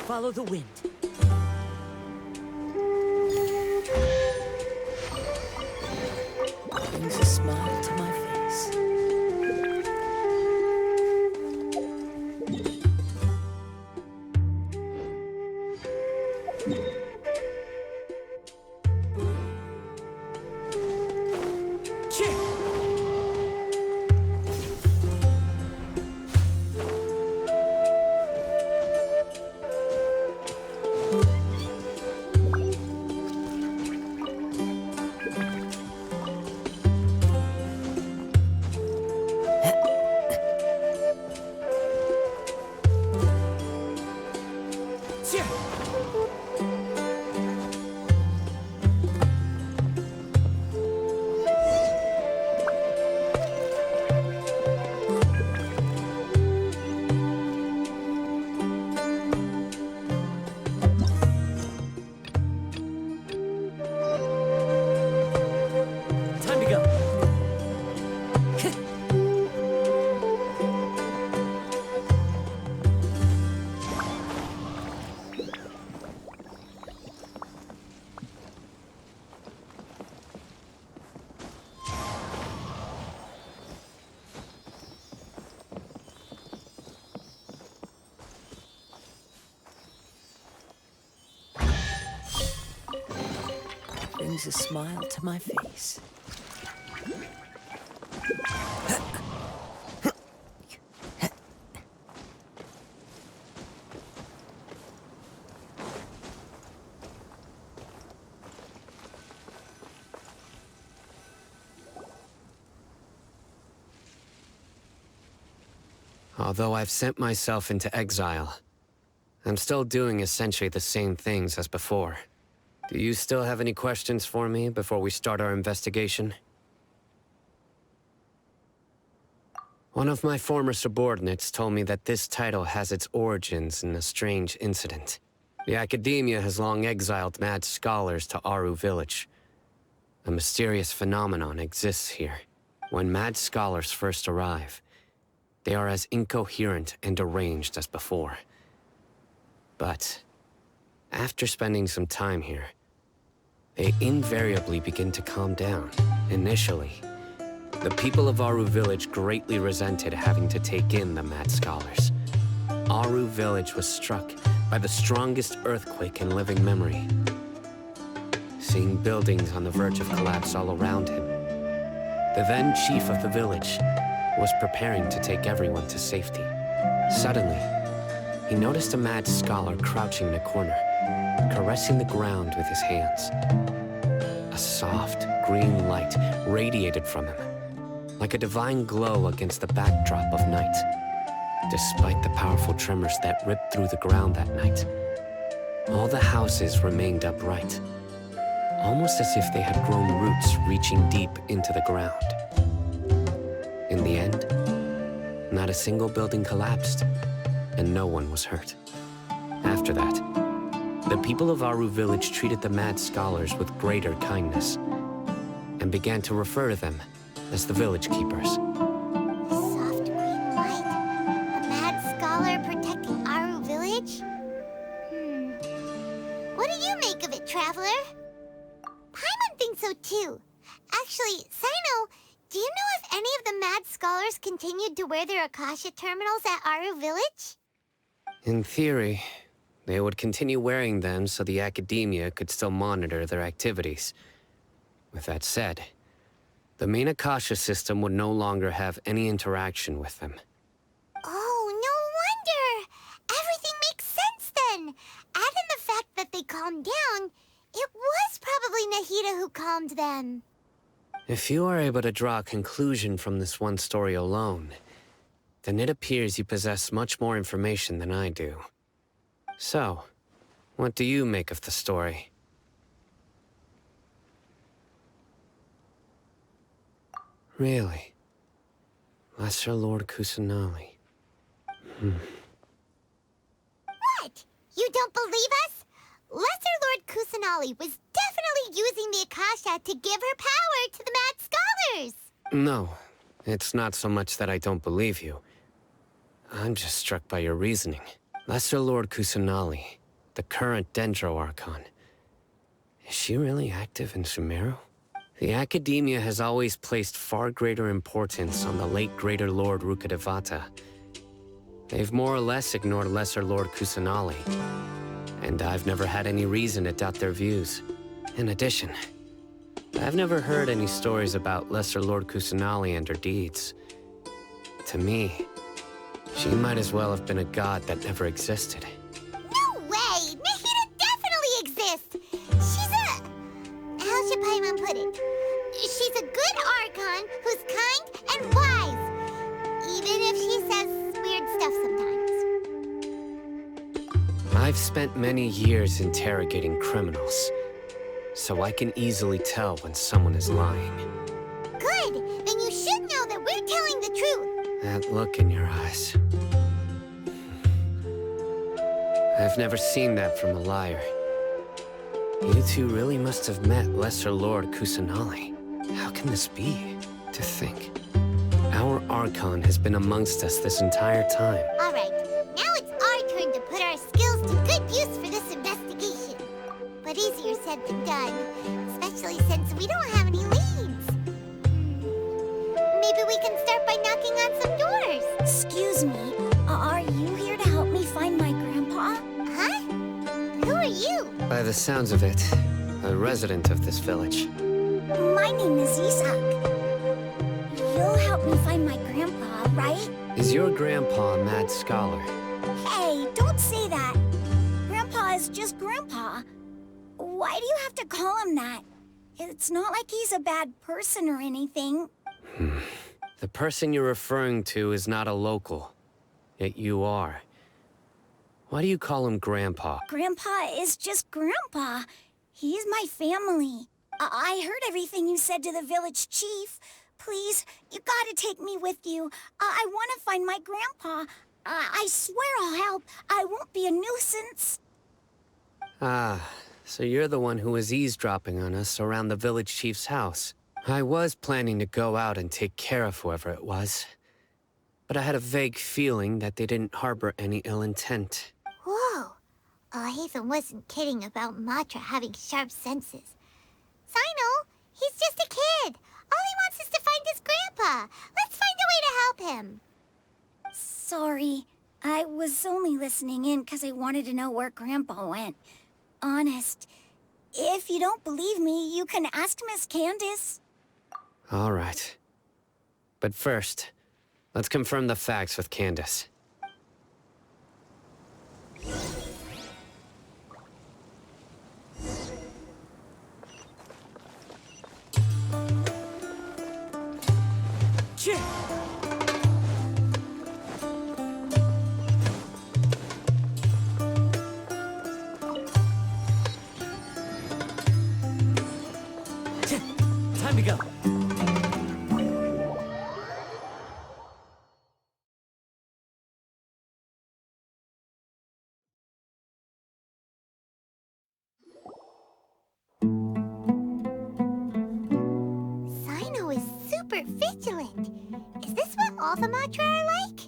Follow the wind. Brings a smile to my face. Brings a smile to my face. Although I've sent myself into exile, I'm still doing essentially the same things as before. Do you still have any questions for me before we start our investigation? One of my former subordinates told me that this title has its origins in a strange incident. The Academia has long exiled mad scholars to Aru Village. A mysterious phenomenon exists here. When mad scholars first arrive, they are as incoherent and deranged as before. But after spending some time here, they invariably begin to calm down. Initially, the people of Aru Village greatly resented having to take in the mad scholars. Aru Village was struck by the strongest earthquake in living memory. Seeing buildings on the verge of collapse all around him, the then chief of the village was preparing to take everyone to safety. Suddenly, he noticed a mad scholar crouching in a corner, caressing the ground with his hands. A soft, green light radiated from him, like a divine glow against the backdrop of night. Despite the powerful tremors that ripped through the ground that night, all the houses remained upright. almost as if they had grown roots reaching deep into the ground. In the end, not a single building collapsed, and no one was hurt. After that, the people of Aru village treated the mad scholars with greater kindness, and began to refer to them as the village keepers. Soft green light? A mad scholar protecting Aru village? What do you make of it, Traveler? Paimon thinks so too. Actually, Sino, do you know if any of the mad scholars continued to wear their Akasha terminals at Aru village? In theory, they would continue wearing them so the academia could still monitor their activities. With that said, the main Akasha system would no longer have any interaction with them. Oh, no wonder! Everything makes sense then! Add in the fact that they calmed down, it was probably Nahida who calmed them. If you are able to draw a conclusion from this one story alone, then it appears you possess much more information than I do. So, what do you make of the story? Really? Lesser Lord Kusanali. What? You don't believe us? Lesser Lord Kusanali was definitely using the Akasha to give her power to the mad scholars! No, it's not so much that I don't believe you. I'm just struck by your reasoning. Lesser Lord Kusanali, the current Dendro Archon. Is she really active in Sumeru? The Academia has always placed far greater importance on the late Greater Lord Rukkhadevata. They've more or less ignored Lesser Lord Kusanali, and I've never had any reason to doubt their views. In addition, I've never heard any stories about Lesser Lord Kusanali and her deeds. To me, she might as well have been a god that never existed. No way! Nahida definitely exists! She's a... how should Paimon put it? She's a good Archon who's kind and wise. Even if she says weird stuff sometimes. I've spent many years interrogating criminals, so I can easily tell when someone is lying. Good! Then you should know that we're telling the truth. That look in your eyes. I've never seen that from a liar. You two really must have met Lesser Lord Kusanali. How can this be? To think, our Archon has been amongst us this entire time. Alright, now it's our turn to put our skills to good use for this investigation. But easier said than done, especially since we don't have any leads. Maybe we can start by knocking on some doors. Excuse me, are you here to help me find my grandpa? Huh? Who are you? By the sounds of it, a resident of this village. My name is Isak. You'll help me find my grandpa, right? Is your grandpa a mad scholar? Hey, don't say that. Grandpa is just Grandpa. Why do you have to call him that? It's not like he's a bad person or anything. The person you're referring to is not a local, yet you are. Why do you call him Grandpa? Grandpa is just Grandpa. He's my family. I heard everything you said to the village chief. Please, you gotta take me with you. I want to find my grandpa. I swear I'll help. I won't be a nuisance. Ah, so you're the one who was eavesdropping on us around the village chief's house. I was planning to go out and take care of whoever it was, but I had a vague feeling that they didn't harbor any ill intent. Whoa. Hatham wasn't kidding about Matra having sharp senses. Sino, he's just a kid. All he wants is to find his grandpa. Let's find a way to help him. Sorry. I was only listening in because I wanted to know where Grandpa went. Honest. If you don't believe me, you can ask Miss Candace. All right. But first, let's confirm the facts with Candace. are vigilant. Is this what all the Matra are like?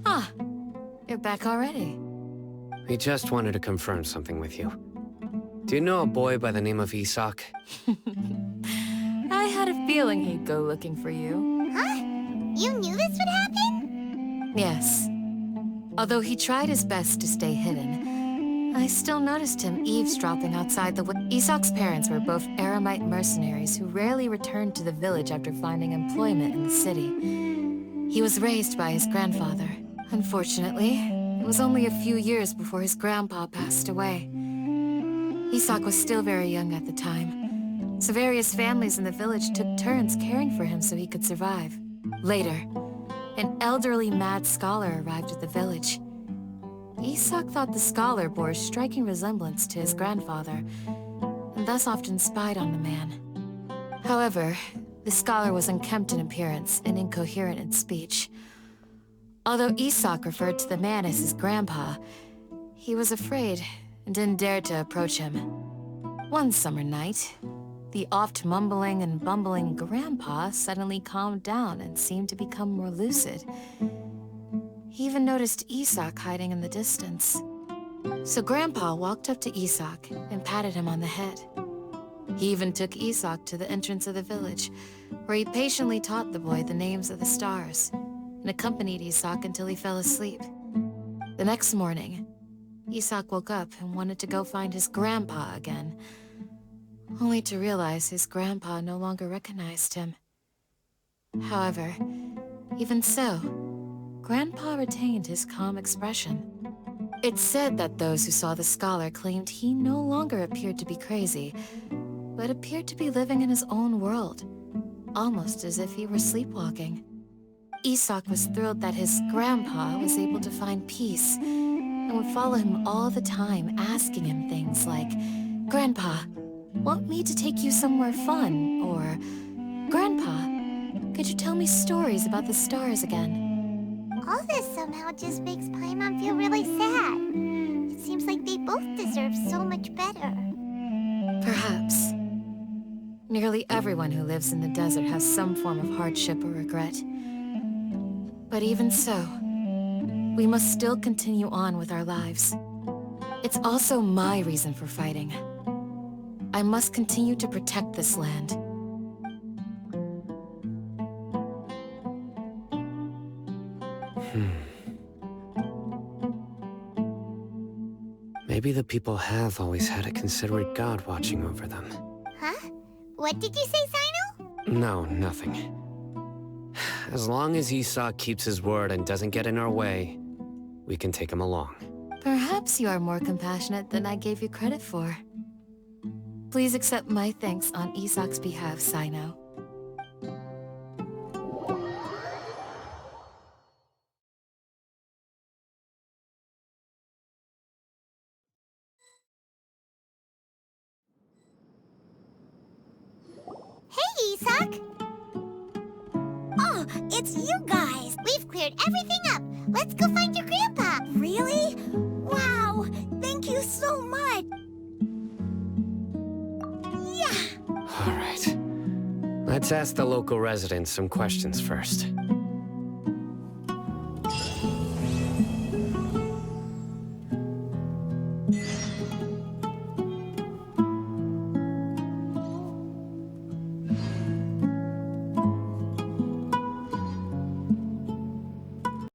Ah, you're back already. We just wanted to confirm something with you. Do you know a boy by the name of Isak? I had a feeling he'd go looking for you. Huh? You knew this would happen? Yes. Although he tried his best to stay hidden, I still noticed him eavesdropping outside the Isak's parents were both Aramite mercenaries who rarely returned to the village after finding employment in the city. He was raised by his grandfather. Unfortunately, it was only a few years before his grandpa passed away. Isak was still very young at the time, so various families in the village took turns caring for him so he could survive. Later, an elderly mad scholar arrived at the village. Isak thought the scholar bore a striking resemblance to his grandfather, and thus often spied on the man. However, the scholar was unkempt in appearance and incoherent in speech. Although Isak referred to the man as his grandpa, he was afraid and didn't dare to approach him. One summer night, the oft mumbling and bumbling grandpa suddenly calmed down and seemed to become more lucid. He even noticed Isak hiding in the distance. So Grandpa walked up to Isak and patted him on the head. He even took Isak to the entrance of the village, where he patiently taught the boy the names of the stars, and accompanied Isak until he fell asleep. The next morning, Isak woke up and wanted to go find his grandpa again, only to realize his grandpa no longer recognized him. However, even so, Grandpa retained his calm expression. It's said that those who saw the scholar claimed he no longer appeared to be crazy, but appeared to be living in his own world, almost as if he were sleepwalking. Isak was thrilled that his grandpa was able to find peace, and would follow him all the time, asking him things like, "Grandpa, want me to take you somewhere fun?" Or, "Grandpa, could you tell me stories about the stars again?" All this somehow just makes Paimon feel really sad. It seems like they both deserve so much better. Perhaps. Nearly everyone who lives in the desert has some form of hardship or regret. But even so, we must still continue on with our lives. It's also my reason for fighting. I must continue to protect this land. Maybe the people have always had a considerate god watching over them. Huh? What did you say, Sino? No, nothing. As long as Isak keeps his word and doesn't get in our way, we can take him along. Perhaps you are more compassionate than I gave you credit for. Please accept my thanks on Isak's behalf, Sino. Hey, Isak! Oh, it's you guys! We've cleared everything up. Let's go find your grandpa. Really? Wow! Thank you so much! Yeah! All right. Let's ask the local residents some questions first.